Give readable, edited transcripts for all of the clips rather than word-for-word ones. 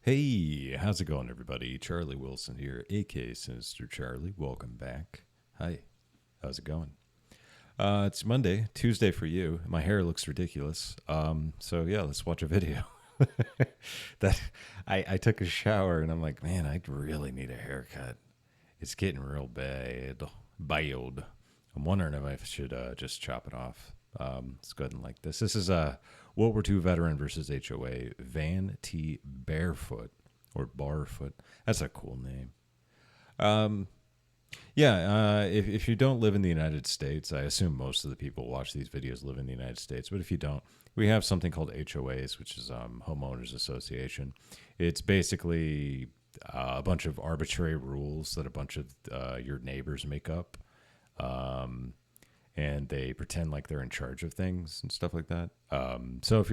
Hey, how's it going, everybody? Charlie Wilson here, aka Sinister Charlie. Welcome back. Hi, how's it going? It's Monday, Tuesday for you. My hair looks ridiculous. So yeah, let's watch a video. that I took a shower and I'm like, man, I really need a haircut. It's getting real bad. Bad. I'm wondering if I should just chop it off. Let's go ahead and like this. This is a World War II veteran versus HOA, Van T. Barfoot, or Barfoot. That's a cool name. If you don't live in the United States, I assume most of the people who watch these videos live in the United States, but if you don't, we have something called HOAs, which is Homeowners Association. It's basically a bunch of arbitrary rules that a bunch of your neighbors make up. And they pretend like they're in charge of things and stuff like that. So if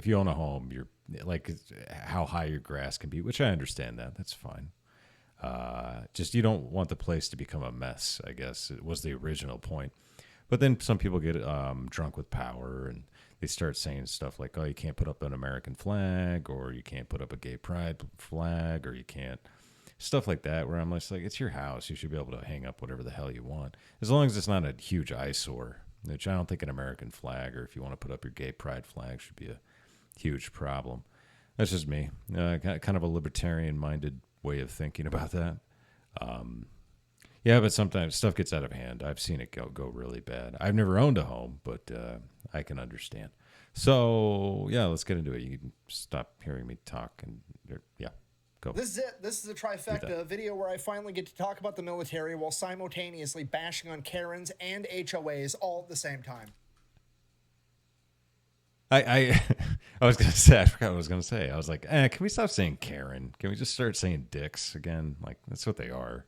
you own a home, you're like how high your grass can be, which I understand that. That's fine. Just you don't want the place to become a mess, I guess. It was the original point. But then some people get drunk with power and they start saying stuff like, oh, you can't put up an American flag, or you can't put up a gay pride flag, or you can't. Stuff like that, where I'm just like, it's your house. You should be able to hang up whatever the hell you want. As long as it's not a huge eyesore, which I don't think an American flag, or if you want to put up your gay pride flag, should be a huge problem. That's just me. Kind of a libertarian-minded way of thinking about that. But sometimes stuff gets out of hand. I've seen it go really bad. I've never owned a home, but I can understand. So, yeah, let's get into it. You can stop hearing me talk. Go. This is it. This is a trifecta, a video where I finally get to talk about the military while simultaneously bashing on Karens and HOAs all at the same time. I was going to say, I forgot what I was going to say. I was like, can we stop saying Karen? Can we just start saying dicks again? Like, that's what they are.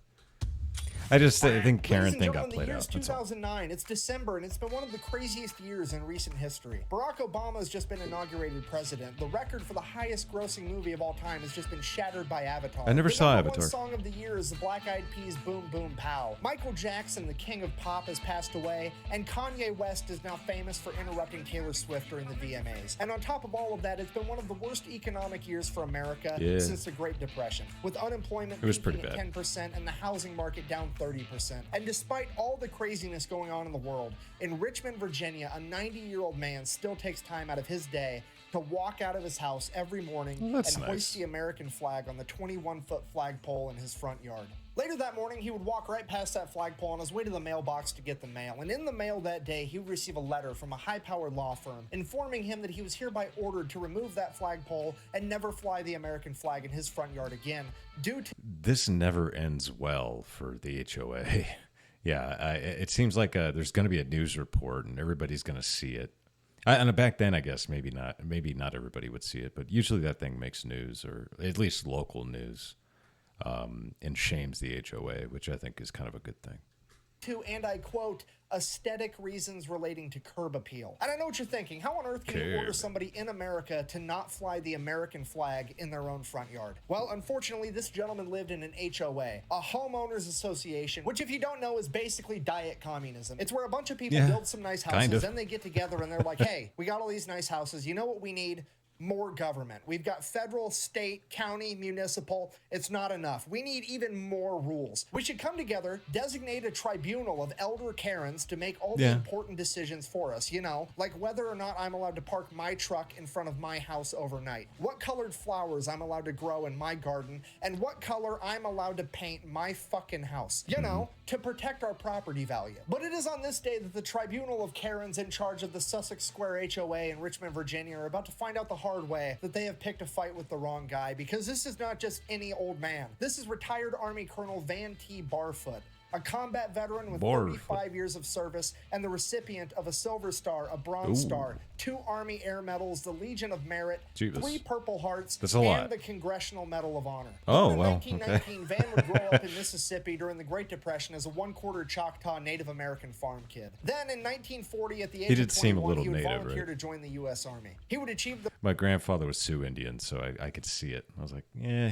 I think Karen thing got played out. The year's 2009. It's December, and it's been one of the craziest years in recent history. Barack Obama has just been inaugurated president. The record for the highest grossing movie of all time has just been shattered by Avatar. I never saw Avatar. The song of the year is the Black Eyed Peas' Boom Boom Pow. Michael Jackson, the king of pop, has passed away, and Kanye West is now famous for interrupting Taylor Swift during the VMAs. And on top of all of that, it's been one of the worst economic years for America since the Great Depression, with unemployment peaking at 10% and the housing market down 30%. And despite all the craziness going on in the world, in Richmond, Virginia, a 90-year-old man still takes time out of his day to walk out of his house every morning and hoist the American flag on the 21-foot flagpole in his front yard. Later that morning, he would walk right past that flagpole on his way to the mailbox to get the mail. And in the mail that day, he would receive a letter from a high-powered law firm informing him that he was hereby ordered to remove that flagpole and never fly the American flag in his front yard again due to... This never ends well for the HOA. It seems like there's going to be a news report and everybody's going to see it. And back then, I guess, maybe not everybody would see it, but usually that thing makes news, or at least local news. And shames the HOA, which I think is kind of a good thing. And I quote, aesthetic reasons relating to curb appeal. And I know what you're thinking. How on earth can you order somebody in America to not fly the American flag in their own front yard? Well, unfortunately, this gentleman lived in an HOA, a homeowners association, which if you don't know is basically diet communism. It's where a bunch of people build some nice houses, then they get together and they're like, hey, we got all these nice houses. You know what we need? More government. We've got federal, state, county, municipal. It's not enough. We need even more rules. We should come together, designate a tribunal of elder Karens to make all the important decisions for us, like whether or not I'm allowed to park my truck in front of my house overnight, what colored flowers I'm allowed to grow in my garden, and what color I'm allowed to paint my fucking house, to protect our property value. But it is on this day that the tribunal of Karens in charge of the Sussex Square HOA in Richmond, Virginia are about to find out the hard way that they have picked a fight with the wrong guy, because this is not just any old man. This is retired Army Colonel Van T. Barfoot, a combat veteran with 35 years of service and the recipient of a Silver Star, a Bronze Star, 2 Army Air Medals, the Legion of Merit, 3 Purple Hearts, and the Congressional Medal of Honor. In 1919, Van would grow up in Mississippi during the Great Depression as a one-quarter Choctaw Native American farm kid. Then in 1940, at the age of 21, he would volunteer to join the U.S. Army. He would achieve the... My grandfather was Sioux Indian, so I could see it. I was like,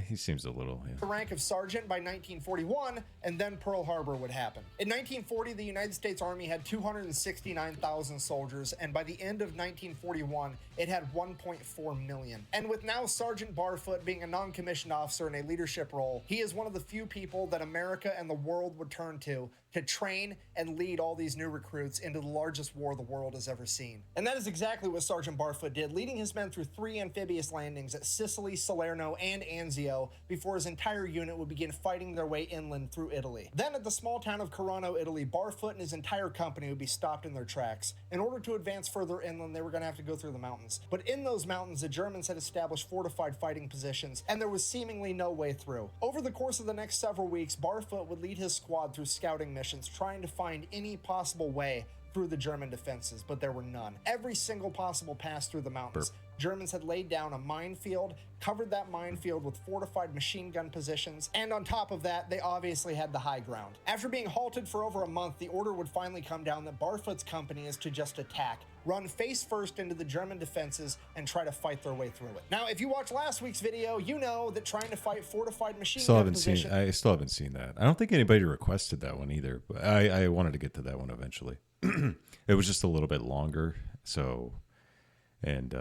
he seems a little... the rank of sergeant by 1941, and then Pearl Harbor October would happen. In 1940, the United States Army had 269,000 soldiers, and by the end of 1941, it had 1.4 million. And with now Sergeant Barfoot being a non-commissioned officer in a leadership role, he is one of the few people that America and the world would turn to train and lead all these new recruits into the largest war the world has ever seen. And that is exactly what Sergeant Barfoot did, leading his men through 3 amphibious landings at Sicily, Salerno, and Anzio before his entire unit would begin fighting their way inland through Italy. Then at the small town of Carano, Italy, Barfoot and his entire company would be stopped in their tracks. In order to advance further inland, they were going to have to go through the mountains. But in those mountains, the Germans had established fortified fighting positions, and there was seemingly no way through. Over the course of the next several weeks, Barfoot would lead his squad through scouting missions, trying to find any possible way through the German defenses, but there were none. Every single possible pass through the mountains, Germans had laid down a minefield, covered that minefield with fortified machine gun positions, and on top of that, they obviously had the high ground. After being halted for over a month, the order would finally come down that Barfoot's company is to just attack, run face first into the German defenses, and try to fight their way through it. Now, if you watched last week's video, you know that trying to fight fortified machine gun positions... I still haven't seen that. I don't think anybody requested that one either, but I wanted to get to that one eventually. It was just a little bit longer, so... And,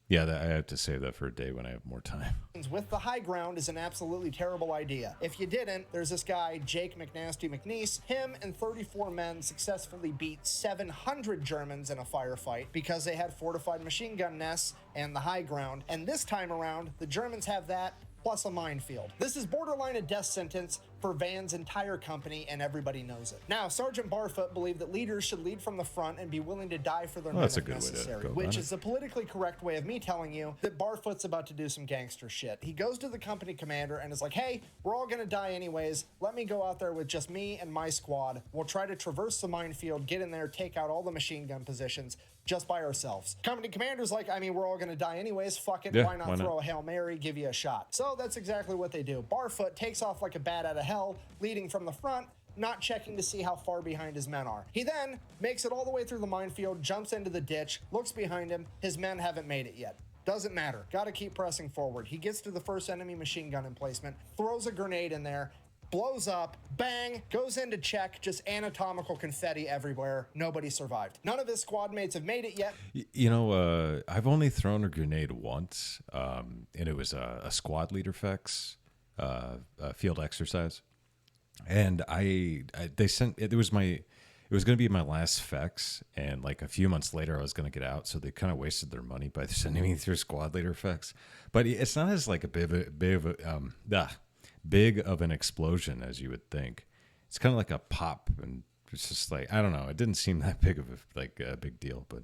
yeah, I have to save that for a day when I have more time. With the high ground is an absolutely terrible idea. If you didn't, there's this guy, Jake McNasty McNeese. Him and 34 men successfully beat 700 Germans in a firefight because they had fortified machine gun nests and the high ground. And this time around, the Germans have that plus a minefield. This is borderline a death sentence for Van's entire company, and everybody knows it. Now, Sergeant Barfoot believed that leaders should lead from the front and be willing to die for their men if necessary, which is the politically correct way of me telling you that Barfoot's about to do some gangster shit. He goes to the company commander and is like, hey, we're all gonna die anyways. Let me go out there with just me and my squad. We'll try to traverse the minefield, get in there, take out all the machine gun positions just by ourselves. Company commander's like, I mean, we're all gonna die anyways. Fuck it, why not throw a Hail Mary, give you a shot? So that's exactly what they do. Barfoot takes off like a bat out of hell, leading from the front, not checking to see how far behind his men are. He then makes it all the way through the minefield, jumps into the ditch, looks behind him. His men haven't made it yet. Doesn't matter. Gotta keep pressing forward. He gets to the first enemy machine gun emplacement, throws a grenade in there, blows up, bang, goes in to check, just anatomical confetti everywhere. Nobody survived. None of his squad mates have made it yet. You know, I've only thrown a grenade once, and it was a squad leader fex, a field exercise. And they sent it was going to be my last fex, and like a few months later I was going to get out, so they kind of wasted their money by sending me through squad leader fex. But it's not as like a big of an explosion as you would think. It's kind of like a pop, and it's just like, I don't know, it didn't seem that big of a big deal, but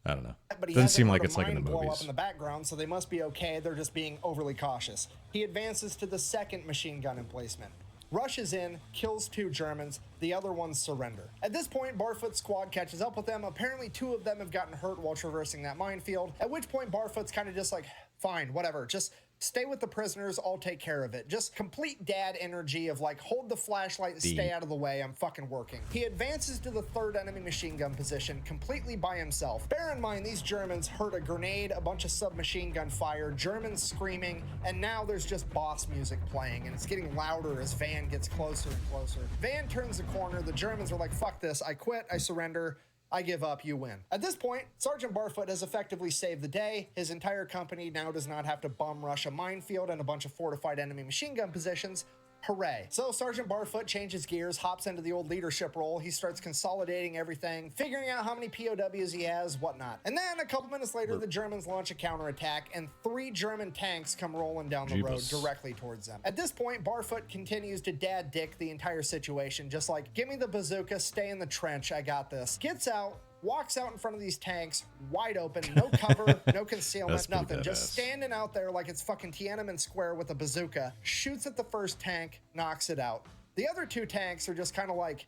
I don't know. But he doesn't seem like it's like in the blow movies. Up in the background, so they must be okay. They're just being overly cautious. He advances to the second machine gun emplacement, rushes in, kills 2 Germans, the other ones surrender. At this point, Barfoot's squad catches up with them. Apparently 2 of them have gotten hurt while traversing that minefield, at which point Barfoot's kind of just like, fine, whatever, just stay with the prisoners, I'll take care of it. Just complete dad energy of like, hold the flashlight and stay out of the way, I'm fucking working. He advances to the third enemy machine gun position completely by himself. Bear in mind, these Germans heard a grenade, a bunch of submachine gun fire, Germans screaming, and now there's just boss music playing, and it's getting louder as Van gets closer and closer. Van turns the corner, the Germans are like, fuck this, I quit, I surrender. I give up, you win. At this point, Sergeant Barfoot has effectively saved the day. His entire company now does not have to bum rush a minefield and a bunch of fortified enemy machine gun positions. Hooray. So Sergeant Barfoot changes gears, hops into the old leadership role. He starts consolidating everything, figuring out how many POWs he has, whatnot. And then a couple minutes later, the Germans launch a counterattack, and 3 German tanks come rolling down the road directly towards them. At this point, Barfoot continues to dad dick the entire situation, just like, give me the bazooka, stay in the trench, I got this. Gets out, walks out in front of these tanks, wide open, no cover, no concealment, nothing. Just standing out there like it's fucking Tiananmen Square with a bazooka, shoots at the first tank, knocks it out. The other 2 tanks are just kind of like,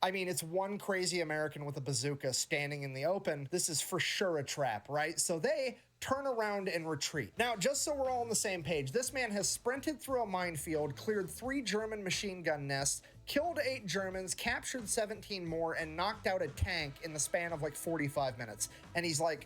I mean, it's one crazy American with a bazooka standing in the open. This is for sure a trap, right? So they turn around and retreat. Now, just so we're all on the same page, this man has sprinted through a minefield, cleared 3 German machine gun nests, killed 8 Germans, captured 17 more, and knocked out a tank in the span of like 45 minutes. And he's like,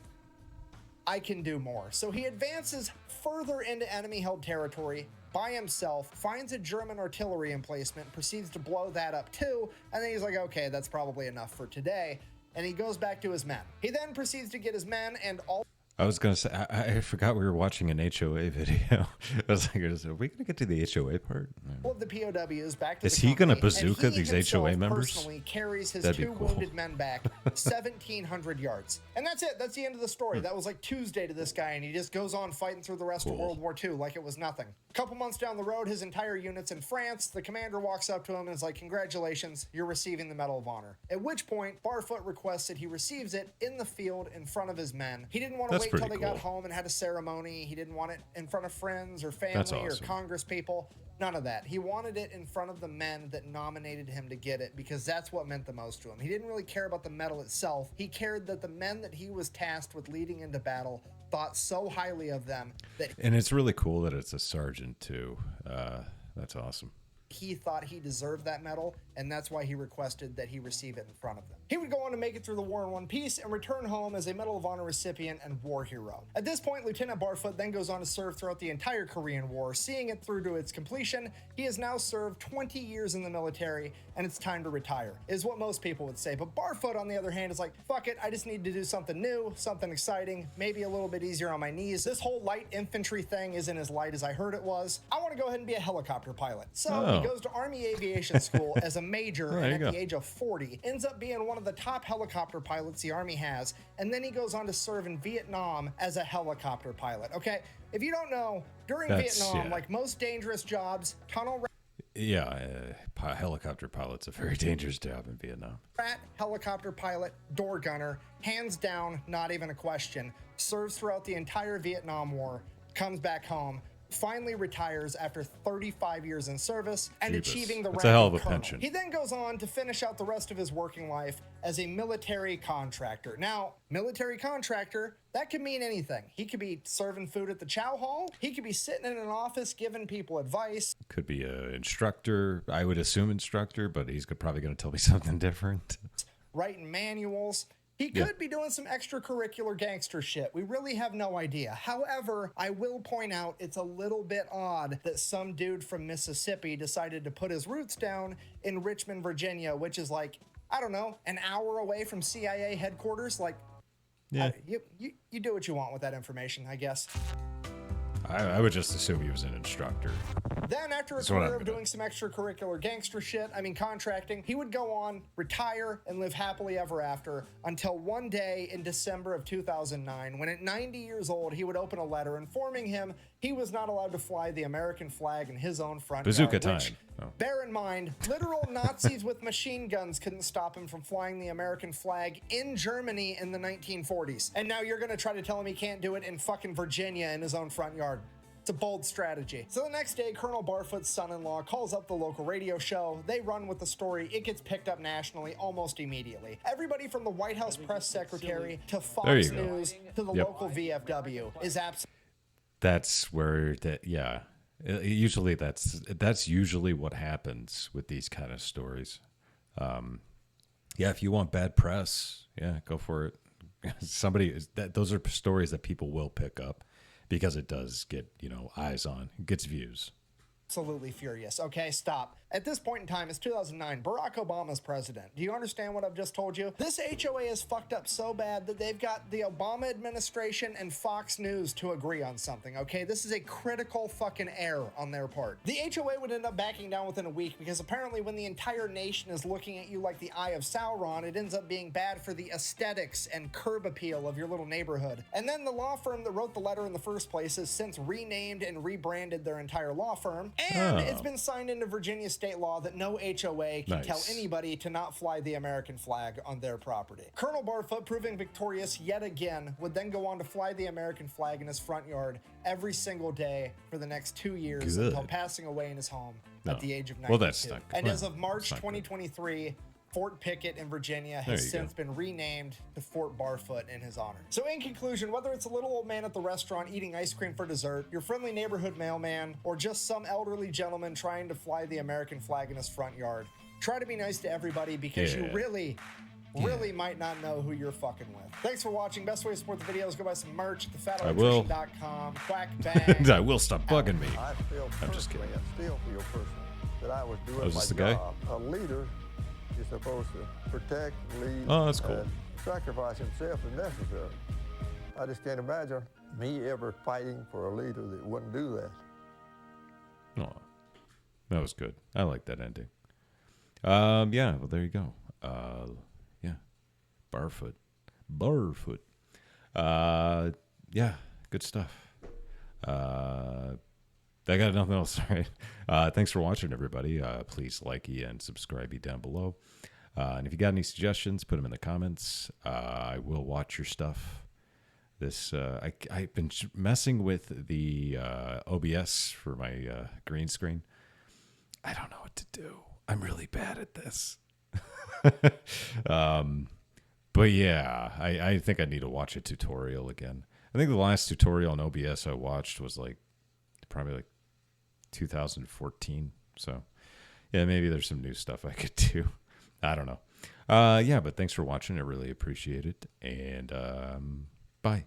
I can do more. So he advances further into enemy-held territory by himself, finds a German artillery emplacement, proceeds to blow that up too, and then he's like, okay, that's probably enough for today, and he goes back to his men. He then proceeds to get his men and all... I was going to say, I forgot we were watching an HOA video. I was like, are we going to get to the HOA part? All of the POWs back to Is the he going to company, bazooka and he these HOA members? Personally carries his That'd be two cool. wounded men back 1,700 yards. And that's it. That's the end of the story. That was like Tuesday to this guy, and he just goes on fighting through the rest of World War II like it was nothing. A couple months down the road, his entire unit's in France. The commander walks up to him and is like, congratulations, you're receiving the Medal of Honor. At which point, Barfoot requests that he receives it in the field in front of his men. He didn't want to wait till they got home and had a ceremony. He didn't want it in front of friends or family or Congress people. None of that. He wanted it in front of the men that nominated him to get it because that's what meant the most to him. He didn't really care about the medal itself. He cared that the men that he was tasked with leading into battle thought so highly of them that... And it's really cool that it's a sergeant too. That's awesome. He thought he deserved that medal, and that's why he requested that he receive it in front of them. He would go on to make it through the war in one piece and return home as a Medal of Honor recipient and war hero. At this point, Lieutenant Barfoot then goes on to serve throughout the entire Korean War, seeing it through to its completion. He has now served 20 years in the military, and it's time to retire, is what most people would say. But Barfoot, on the other hand, is like, fuck it, I just need to do something new, something exciting, maybe a little bit easier on my knees. This whole light infantry thing isn't as light as I heard it was. I want to go ahead and be a helicopter pilot. So he goes to Army Aviation School as a major, and at the age of 40, ends up being one of the top helicopter pilots the Army has, and then he goes on to serve in Vietnam as a helicopter pilot. Okay, if you don't know, during Vietnam, like most dangerous jobs, tunnel... helicopter pilot's a very dangerous job in Vietnam. Helicopter pilot, door gunner, hands down, not even a question, serves throughout the entire Vietnam War, comes back home, finally retires after 35 years in service and achieving the rank of colonel. Pension. He then goes on to finish out the rest of his working life as a military contractor. Now, military contractor, that could mean anything. He could be serving food at the chow hall. He could be sitting in an office giving people advice. Could be an instructor. I would assume instructor, but he's probably going to tell me something different. Writing manuals. He could be doing some extracurricular gangster shit. We really have no idea. However, I will point out it's a little bit odd that some dude from Mississippi decided to put his roots down in Richmond, Virginia, which is like, I don't know, an hour away from CIA headquarters. Like, you do what you want with that information, I guess. I would just assume he was an instructor. Then after a career of doing some extracurricular gangster shit, contracting, he would go on, retire, and live happily ever after until one day in December of 2009, when at 90 years old, he would open a letter informing him he was not allowed to fly the American flag in his own front Bazooka yard. time. Which, bear in mind, literal Nazis with machine guns couldn't stop him from flying the American flag in Germany in the 1940s. And now you're gonna try to tell him he can't do it in fucking Virginia in his own front yard. It's a bold strategy. So the next day, Colonel Barfoot's son-in-law calls up the local radio show. They run with the story. It gets picked up nationally almost immediately. Everybody from the White House press secretary to Fox News to the local VFW is absolutely... That's where usually that's usually what happens with these kind of stories. If you want bad press, go for it. Those are stories that people will pick up because it does get, eyes on, it gets views. Absolutely furious. Okay, stop. At this point in time, it's 2009. Barack Obama's president. Do you understand what I've just told you? This HOA is fucked up so bad that they've got the Obama administration and Fox News to agree on something, okay? This is a critical fucking error on their part. The HOA would end up backing down within a week because apparently when the entire nation is looking at you like the Eye of Sauron, it ends up being bad for the aesthetics and curb appeal of your little neighborhood. And then the law firm that wrote the letter in the first place has since renamed and rebranded their entire law firm. And it's been signed into Virginia state law that no HOA can tell anybody to not fly the American flag on their property. Colonel Barfoot, proving victorious yet again, would then go on to fly the American flag in his front yard every single day for the next 2 years until passing away in his home at the age of 92. Well, that's not good. And as of March 2023, Fort Pickett in Virginia has since been renamed to Fort Barfoot in his honor. So in conclusion, whether it's a little old man at the restaurant eating ice cream for dessert, your friendly neighborhood mailman, or just some elderly gentleman trying to fly the American flag in his front yard, try to be nice to everybody because you really really might not know who you're fucking with. Thanks for watching. Best way to support the video is go buy some merch at thefatelectrician.com. Quack bang. I will. Stop bugging me. I feel I'm just kidding. I still feel personally that I was doing is my this the guy? job. A leader is supposed to protect, lead, Oh, that's cool. and sacrifice himself if necessary. I just can't imagine me ever fighting for a leader that wouldn't do that. Oh, that was good. I like that ending. Yeah, well, there you go. Yeah, Barfoot. Yeah, good stuff. I got nothing else. All right. Thanks for watching, everybody. Please like and subscribe down below. And if you got any suggestions, put them in the comments. I will watch your stuff. I've been messing with the OBS for my green screen. I don't know what to do. I'm really bad at this. But yeah, I think I need to watch a tutorial again. I think the last tutorial on OBS I watched was probably 2014. So yeah, maybe there's some new stuff I could do. I don't know. Yeah, but thanks for watching. I really appreciate it. And bye.